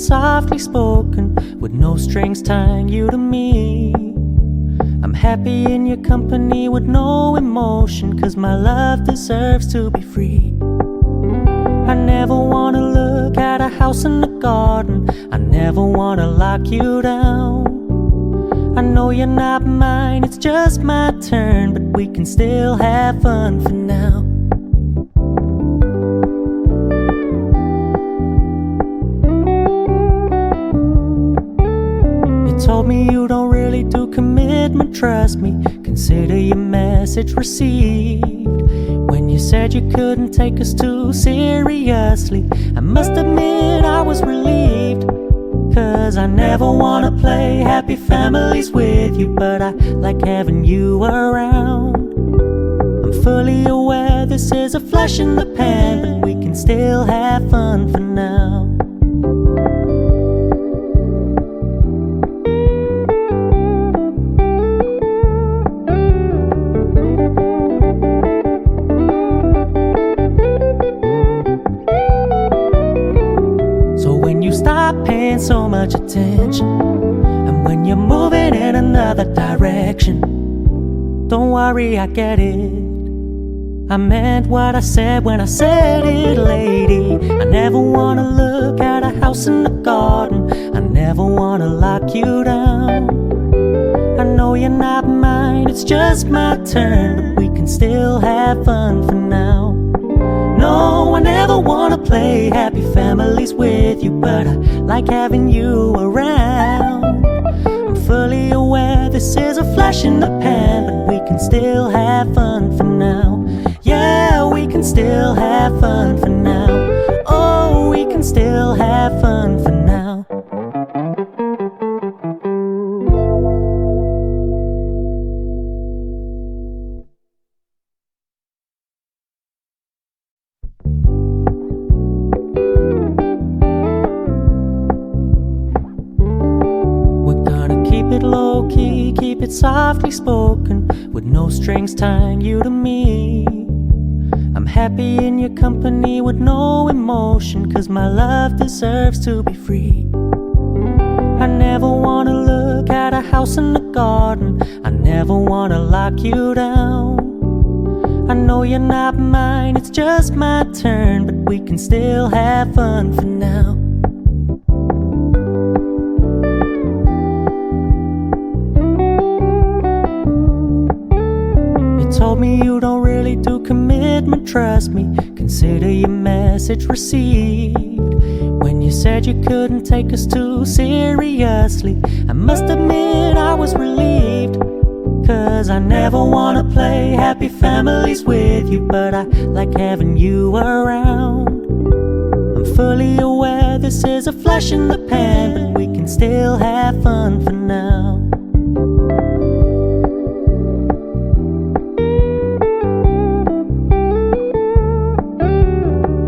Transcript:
softly spoken, with no strings tying you to me. I'm happy in your company with no emotion, 'cause my love deserves to be free. I never wanna look at a house in the garden, I never wanna lock you down. I know you're not mine, it's just my turn, but we can still have fun for now. Told me you don't really do commitment, trust me, consider your message received. When you said you couldn't take us too seriously, I must admit I was relieved. 'Cause I never wanna play happy families with you, but I like having you around. I'm fully aware this is a flash in the pan, but we can still have fun for now. Stop paying so much attention, and when you're moving in another direction, don't worry, I get it. I meant what I said when I said it, lady. I never wanna look at a house in the garden, I never wanna lock you down. I know you're not mine, it's just my turn, but we can still have fun for now. No, I never wanna play happy families with you, but I like having you around. I'm fully aware this is a flash in the pan, but we can still have fun for now. Yeah, we can still have fun for now. Oh, we can still have fun for now. Low key, keep it softly spoken, with no strings tying you to me. I'm happy in your company with no emotion, 'cause my love deserves to be free. I never wanna look at a house in the garden, I never wanna lock you down. I know you're not mine, it's just my turn, but we can still have fun for now. Told me you don't really do commitment, trust me, consider your message received. When you said you couldn't take us too seriously, I must admit I was relieved. 'Cause I never wanna play happy families with you, but I like having you around. I'm fully aware this is a flash in the pan, but we can still have fun